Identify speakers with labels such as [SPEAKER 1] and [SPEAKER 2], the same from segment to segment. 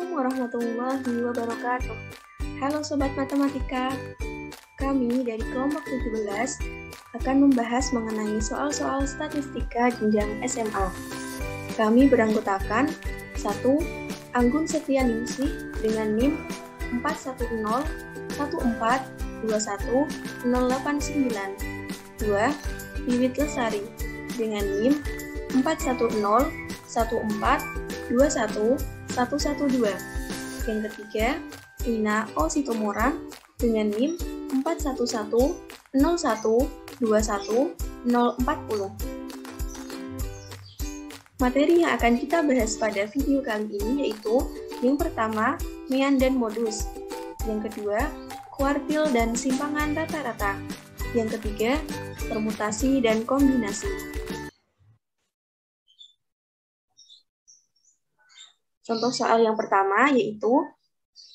[SPEAKER 1] Assalamualaikum warahmatullahi wabarakatuh. Halo Sobat Matematika, kami dari kelompok 17 akan membahas mengenai soal-soal statistika jenjang SMA. Kami beranggotakan 1. Anggun Setianingsih dengan NIM 4101421 089. 2. Wiwit Lesari dengan NIM 4101421 Yang ketiga, Rina O. Sitomorang dengan NIM 4101212040. Materi yang akan kita bahas pada video kali ini yaitu yang pertama, mean dan modus. Yang kedua, kuartil dan simpangan rata-rata. Yang ketiga, permutasi dan kombinasi. Contoh soal yang pertama yaitu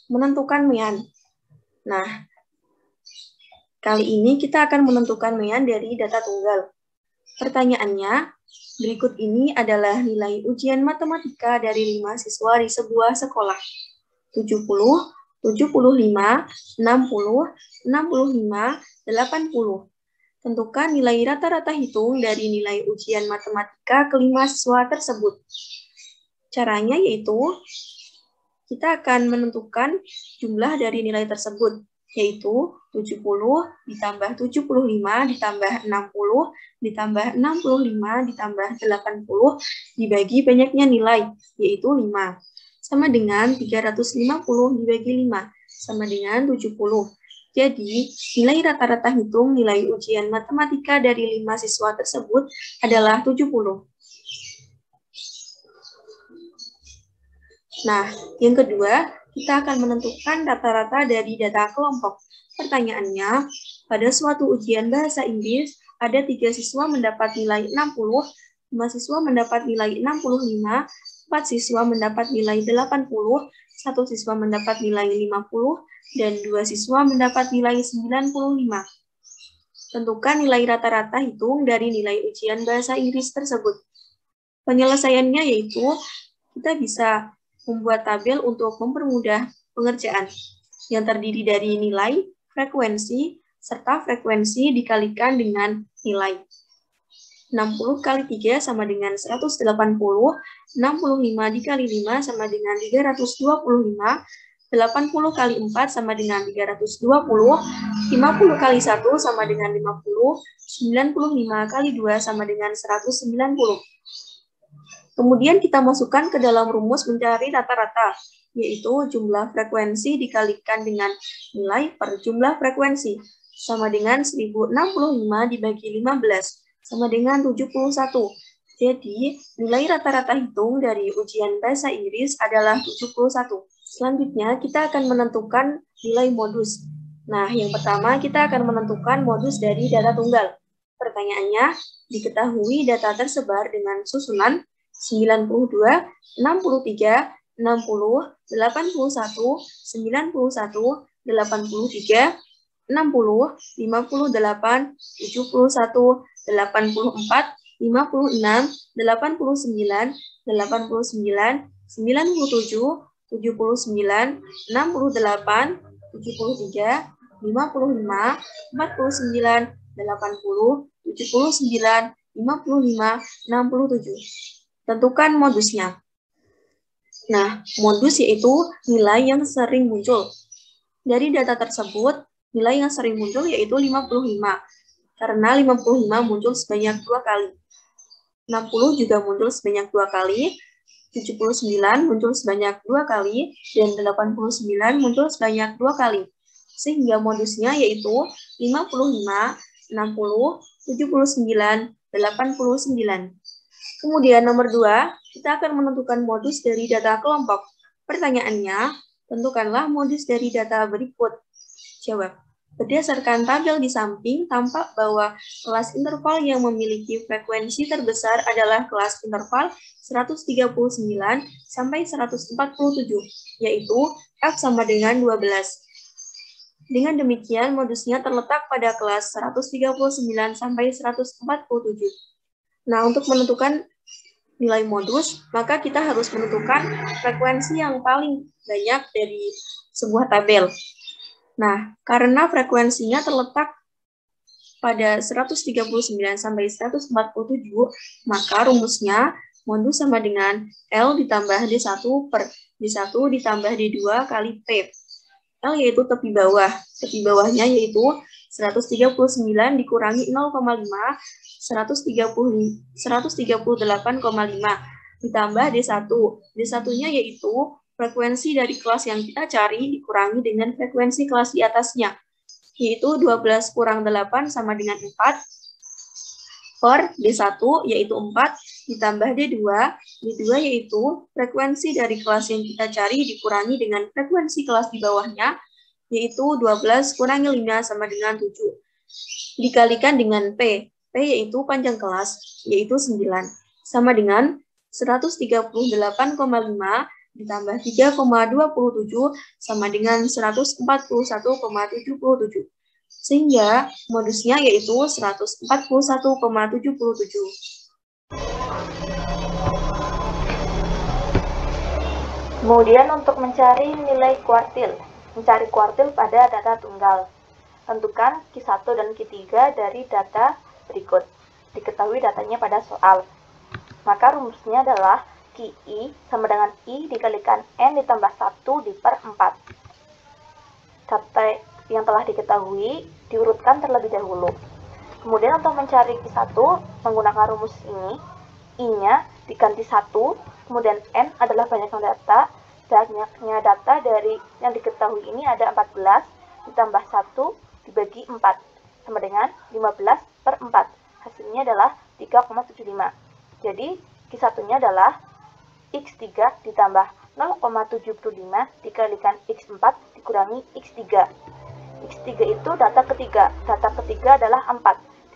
[SPEAKER 1] menentukan mean. Nah, kali ini kita akan menentukan mean dari data tunggal. Pertanyaannya, berikut ini adalah nilai ujian matematika dari 5 siswa di sebuah sekolah. 70, 75, 60, 65, 80. Tentukan nilai rata-rata hitung dari nilai ujian matematika kelima siswa tersebut. Caranya yaitu, kita akan menentukan jumlah dari nilai tersebut, yaitu 70 ditambah 75 ditambah 60 ditambah 65 ditambah 80 dibagi banyaknya nilai, yaitu 5. Sama dengan 350 dibagi 5, sama dengan 70. Jadi, nilai rata-rata hitung nilai ujian matematika dari 5 siswa tersebut adalah 70. Nah, yang kedua, kita akan menentukan rata-rata dari data kelompok. Pertanyaannya, pada suatu ujian bahasa Inggris, ada 3 siswa mendapat nilai 60, 5 siswa mendapat nilai 65, 4 siswa mendapat nilai 80, 1 siswa mendapat nilai 50, dan 2 siswa mendapat nilai 95. Tentukan nilai rata-rata hitung dari nilai ujian bahasa Inggris tersebut. Penyelesaiannya yaitu, kita bisa membuat tabel untuk mempermudah pengerjaan yang terdiri dari nilai, frekuensi, serta frekuensi dikalikan dengan nilai. 60 kali 3 sama dengan 180, 65 dikali 5 sama dengan 325, 80 kali 4 sama dengan 320, 50 kali 1 sama dengan 50, 95 kali 2 sama dengan 190. Kemudian kita masukkan ke dalam rumus mencari rata-rata, yaitu jumlah frekuensi dikalikan dengan nilai per jumlah frekuensi, sama dengan 1065 dibagi 15, sama dengan 71. Jadi, nilai rata-rata hitung dari ujian bahasa Inggris adalah 71. Selanjutnya, kita akan menentukan nilai modus. Nah, yang pertama kita akan menentukan modus dari data tunggal. Pertanyaannya, diketahui data tersebar dengan susunan 92, 63, 60, 81, 91, 83, 60, 58, 71, 84, 56, 89, 89, 97, 79, 68, 73, 55, 49, 80, 79, 55, 67. Tentukan modusnya. Nah, modus yaitu nilai yang sering muncul. Dari data tersebut, nilai yang sering muncul yaitu 55. Karena 55 muncul sebanyak 2 kali. 60 juga muncul sebanyak 2 kali. 79 muncul sebanyak 2 kali. Dan 89 muncul sebanyak 2 kali. Sehingga modusnya yaitu 55, 60, 79, 89. Kemudian nomor 2, kita akan menentukan modus dari data kelompok. Pertanyaannya, tentukanlah modus dari data berikut. Jawab. Berdasarkan tabel di samping, tampak bahwa kelas interval yang memiliki frekuensi terbesar adalah kelas interval 139 sampai 147, yaitu F sama dengan 12. Dengan demikian, modusnya terletak pada kelas 139 sampai 147. Nah, untuk menentukan nilai modus, maka kita harus menentukan frekuensi yang paling banyak dari sebuah tabel. Nah, karena frekuensinya terletak pada 139 sampai 147, maka rumusnya modus sama dengan L ditambah D1 per D1 ditambah D2 kali P. L yaitu tepi bawah. Tepi bawahnya yaitu 139 dikurangi 0,5, 138,5 ditambah D1. D1-nya yaitu frekuensi dari kelas yang kita cari dikurangi dengan frekuensi kelas di atasnya, yaitu 12 kurang 8 sama dengan 4 per D1 yaitu 4 ditambah D2. D2 yaitu frekuensi dari kelas yang kita cari dikurangi dengan frekuensi kelas di bawahnya, yaitu 12 kurangi 5 sama dengan 7. Dikalikan dengan P. P yaitu panjang kelas, yaitu 9. Sama dengan 138,5 ditambah 3,27 sama dengan 141,77. Sehingga modusnya yaitu 141,77.
[SPEAKER 2] Kemudian untuk mencari nilai kuartil. Mencari kuartil pada data tunggal. Tentukan Q1 dan Q3 dari data berikut. Diketahui datanya pada soal. Maka rumusnya adalah QI sama dengan I dikalikan N ditambah 1 per 4. Data yang telah diketahui diurutkan terlebih dahulu. Kemudian untuk mencari Q1 menggunakan rumus ini, I-nya diganti 1, kemudian N adalah banyaknya data. Banyaknya data dari yang diketahui ini ada 14 ditambah 1 dibagi 4 sama dengan 15 per 4. Hasilnya adalah 3,75. Jadi Q1-nya adalah X3 ditambah 0,75 dikalikan X4 dikurangi X3. X3 itu data ketiga. Data ketiga adalah 4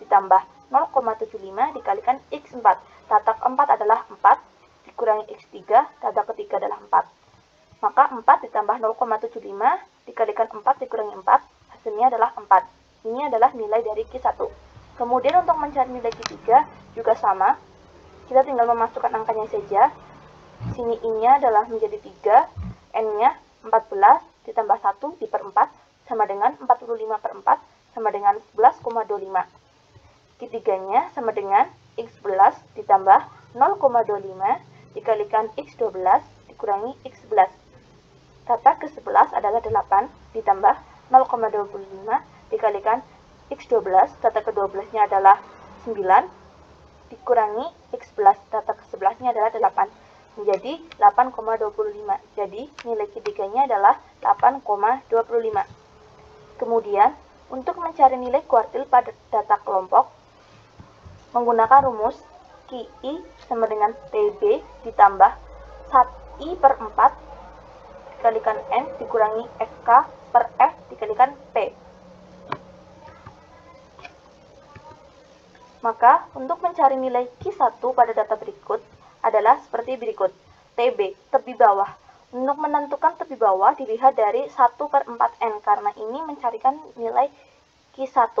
[SPEAKER 2] ditambah 0,75 dikalikan X4. Data keempat adalah 4 dikurangi X3. Data ketiga adalah 4. Maka 4 ditambah 0,75 dikalikan 4 dikurangi 4. Hasilnya adalah 4. Ini adalah nilai dari Q1. Kemudian untuk mencari nilai Q3 juga sama. Kita tinggal memasukkan angkanya saja. Sini I-nya adalah menjadi 3, N-nya 14 ditambah 1 di per 4 sama dengan 45 per 4 sama dengan 11,25. Q3-nya sama dengan X11 ditambah 0,25 dikalikan X12 dikurangi X11. Data ke-11 adalah 8 ditambah 0,25 dikalikan X12. Data ke-12-nya adalah 9 dikurangi X11. Data ke-11-nya adalah 8. Menjadi 8,25. Jadi nilai Q3-nya adalah 8,25. Kemudian untuk mencari nilai kuartil pada data kelompok menggunakan rumus QI sama dengan TB ditambah 1I per 4 dikalikan N dikurangi FK per F dikalikan P. Maka untuk mencari nilai Q1 pada data berikut adalah seperti berikut. TB, tepi bawah. Untuk menentukan tepi bawah dilihat dari 1 per 4N karena ini mencarikan nilai Q1.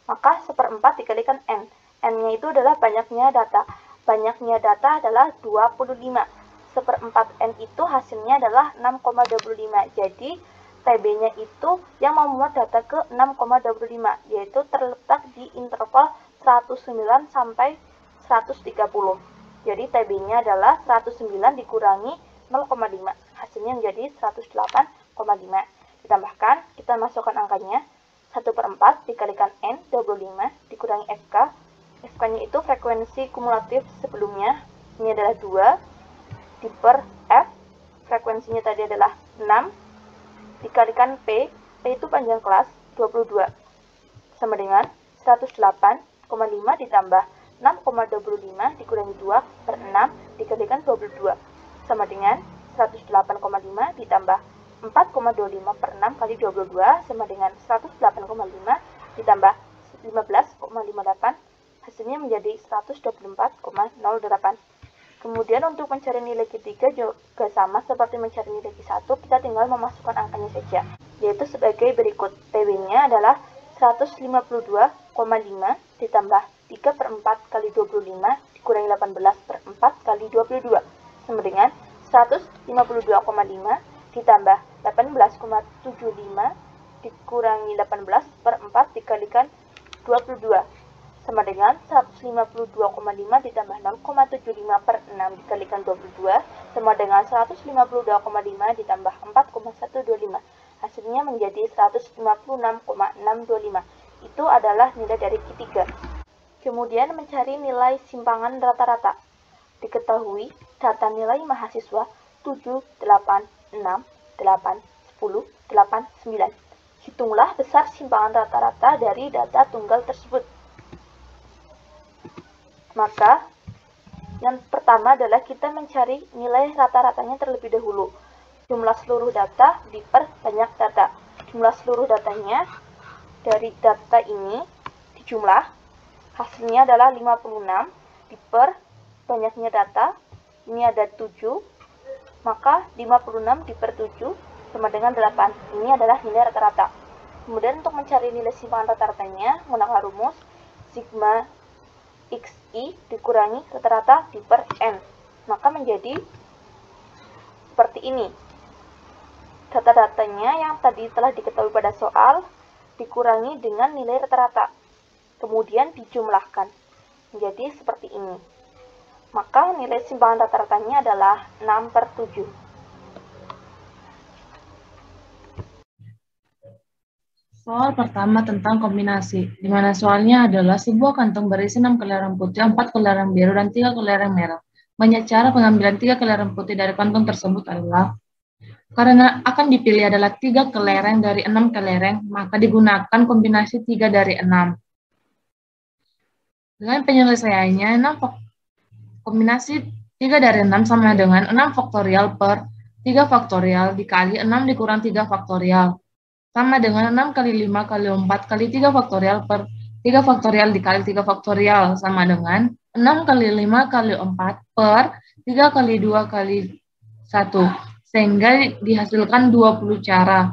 [SPEAKER 2] Maka 1/4 dikalikan N. N-nya itu adalah banyaknya data. Banyaknya data adalah 25. 1/4N itu hasilnya adalah 6,25. Jadi TB-nya itu yang memuat data ke 6,25, yaitu terletak di interval 109 sampai 130. Jadi TB-nya adalah 109 dikurangi 0,5. Hasilnya menjadi 108,5. Ditambahkan, kita masukkan angkanya. 1/4 dikalikan N, 25, dikurangi FK. FK-nya itu frekuensi kumulatif sebelumnya. Ini adalah 2. Di per F, frekuensinya tadi adalah 6. Dikalikan P, P itu panjang kelas, 22. Sama dengan 108,5 ditambah 6,25 dikurangi 2 per 6 dikalikan 22 sama dengan 108,5 ditambah 4,25 per 6 kali 22 sama dengan 108,5 ditambah 15,58 hasilnya menjadi 124,08. Kemudian untuk mencari nilai Q3 juga sama seperti mencari nilai Q1, kita tinggal memasukkan angkanya saja, yaitu sebagai berikut. TB-nya adalah 152,5 ditambah 3 per 4 kali 25 dikurangi 18 per 4 kali 22 sama dengan 152,5 ditambah 18,75 dikurangi 18 per 4 dikalikan 22 sama dengan 152,5 ditambah 0,75 per 6 dikalikan 22 sama dengan 152,5 ditambah 4,125. Hasilnya menjadi 156,625. Itu adalah nilai dari Q3. Kemudian mencari nilai simpangan rata-rata. Diketahui data nilai mahasiswa 7, 8, 6, 8, 10, 8, 9. Hitunglah besar simpangan rata-rata dari data tunggal tersebut. Maka, yang pertama adalah kita mencari nilai rata-ratanya terlebih dahulu. Jumlah seluruh data diper banyak data. Jumlah seluruh datanya dari data ini dijumlah, hasilnya adalah 56 diper banyaknya data, ini ada 7, maka 56 diper 7 sama dengan 8. Ini adalah nilai rata-rata. Kemudian untuk mencari nilai simpangan rata-ratanya, menggunakan rumus sigma XI dikurangi rata-rata diper N. Maka menjadi seperti ini. Data-datanya yang tadi telah diketahui pada soal dikurangi dengan nilai rata-rata. Kemudian dijumlahkan. Menjadi seperti ini. Maka nilai simpangan rata-ratanya adalah 6 per 7.
[SPEAKER 3] Soal pertama tentang kombinasi, di mana soalnya adalah sebuah kantong berisi 6 kelereng putih, 4 kelereng biru, dan 3 kelereng merah. Banyak cara pengambilan 3 kelereng putih dari kantong tersebut adalah, karena akan dipilih adalah 3 kelereng dari 6 kelereng, maka digunakan kombinasi 3 dari 6. Dengan penyelesaiannya, kombinasi 3 dari 6 sama dengan 6 faktorial per 3 faktorial dikali 6 dikurang 3 faktorial. Sama dengan 6 kali 5 kali 4 kali 3 faktorial per 3 faktorial dikali 3 faktorial. Sama dengan 6 kali 5 kali 4 per 3 kali 2 kali 1. Sehingga dihasilkan 20 cara.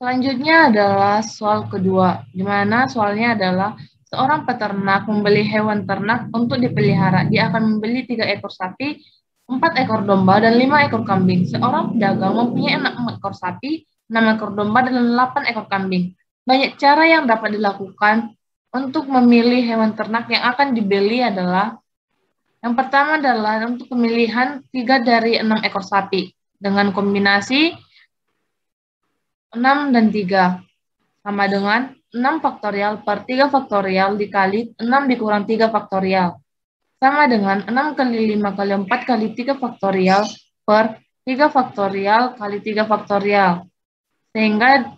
[SPEAKER 3] Selanjutnya adalah soal kedua, di mana soalnya adalah seorang peternak membeli hewan ternak untuk dipelihara. Dia akan membeli 3 ekor sapi, 4 ekor domba, dan 5 ekor kambing. Seorang pedagang mempunyai 6 ekor sapi, 6 ekor domba, dan 8 ekor kambing. Banyak cara yang dapat dilakukan untuk memilih hewan ternak yang akan dibeli adalah, yang pertama adalah untuk pemilihan 3 dari 6 ekor sapi, dengan kombinasi 6 dan 3, sama dengan 6 faktorial per 3 faktorial dikali 6 dikurang 3 faktorial. Sama dengan 6 kali 5 kali 4 kali 3 faktorial per 3 faktorial kali 3 faktorial. Sehingga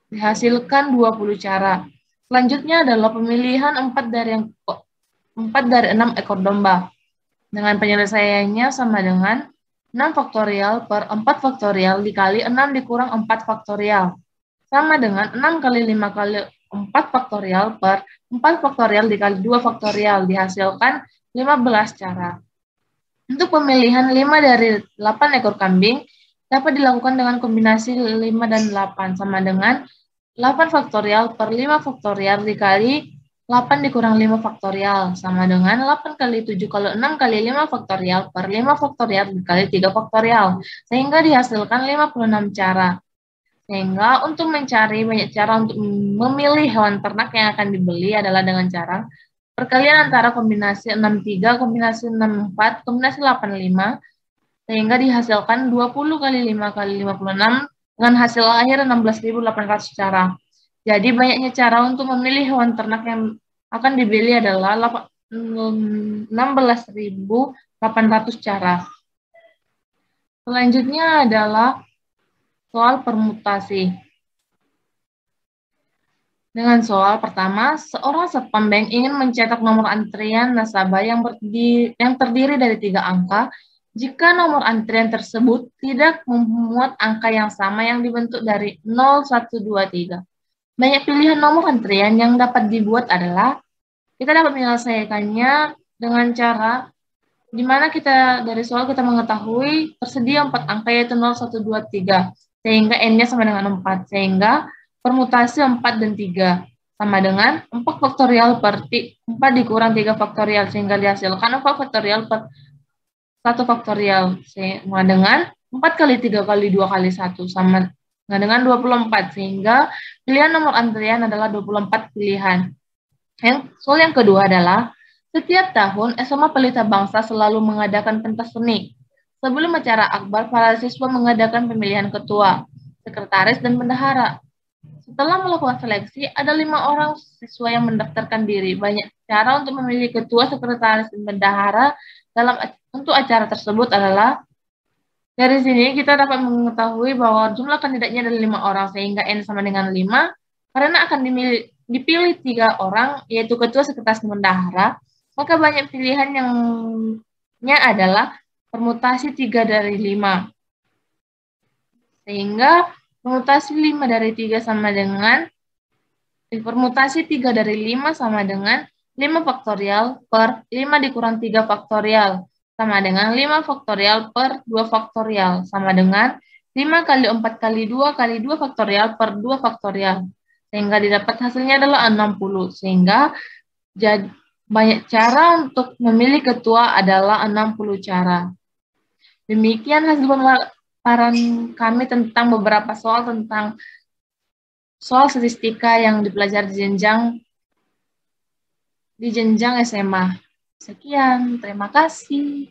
[SPEAKER 3] dihasilkan 20 cara. Selanjutnya adalah pemilihan 4 dari 6 ekor domba. Dengan penyelesaiannya sama dengan 6 faktorial per 4 faktorial dikali 6 dikurang 4 faktorial. Sama dengan 6 kali 5 kali 4 faktorial per 4 faktorial dikali 2 faktorial. Dihasilkan 15 cara. Untuk pemilihan 5 dari 8 ekor kambing dapat dilakukan dengan kombinasi 5 dan 8 sama dengan 8 faktorial per 5 faktorial dikali 8 dikurang 5 faktorial sama dengan 8 kali 7 kali 6 kali 5 faktorial per 5 faktorial dikali 3 faktorial. Sehingga dihasilkan 56 cara. Sehingga untuk mencari banyak cara untuk memilih hewan ternak yang akan dibeli adalah dengan cara perkalian antara kombinasi 63, kombinasi 64, kombinasi 85, sehingga dihasilkan 20 kali 5 kali 56 dengan hasil akhir 16.800 cara. Jadi banyaknya cara untuk memilih hewan ternak yang akan dibeli adalah 16.800 cara. Selanjutnya adalah soal permutasi. Dengan soal pertama, seorang satpam bank ingin mencetak nomor antrian nasabah yang terdiri dari 3 angka jika nomor antrian tersebut tidak memuat angka yang sama yang dibentuk dari 0, 1, 2, 3. Banyak pilihan nomor antrian yang dapat dibuat adalah, kita dapat menyelesaikannya dengan cara di mana kita dari soal kita mengetahui tersedia 4 angka yaitu 0, 1, 2, 3. Sehingga N-nya sama dengan 4. Sehingga permutasi 4 dan 3. sama dengan 4 faktorial per 4 dikurang 3 faktorial, sehingga dihasilkan 4 faktorial per 1 faktorial, sama dengan 4 kali 3 kali 2 kali 1, sama dengan 24, sehingga pilihan nomor antrian adalah 24 pilihan. Soal yang kedua adalah, setiap tahun SMA Pelita Bangsa selalu mengadakan pentas seni. Sebelum acara akbar, para siswa mengadakan pemilihan ketua, sekretaris, dan bendahara. Setelah melakukan seleksi, ada 5 orang siswa yang mendaftarkan diri. Banyak cara untuk memilih ketua, sekretaris, dan bendahara untuk acara tersebut adalah, dari sini kita dapat mengetahui bahwa jumlah kandidatnya ada 5 orang, sehingga N sama dengan 5, karena akan dipilih 3 orang, yaitu ketua, sekretaris, dan bendahara, maka banyak pilihan yang adalah permutasi 3 dari 5. Sehingga permutasi 5 dari 3 sama dengan, permutasi 3 dari 5 sama dengan 5 faktorial per 5 dikurang 3 faktorial, sama dengan 5 faktorial per 2 faktorial, sama dengan 5 kali 4 kali 2 kali 2 faktorial per 2 faktorial. Sehingga didapat hasilnya adalah 60. Sehingga banyak cara untuk memilih ketua adalah 60 cara. Demikian hasil pemaparan kami tentang beberapa soal tentang soal statistika yang dipelajari di jenjang SMA. Sekian, terima kasih.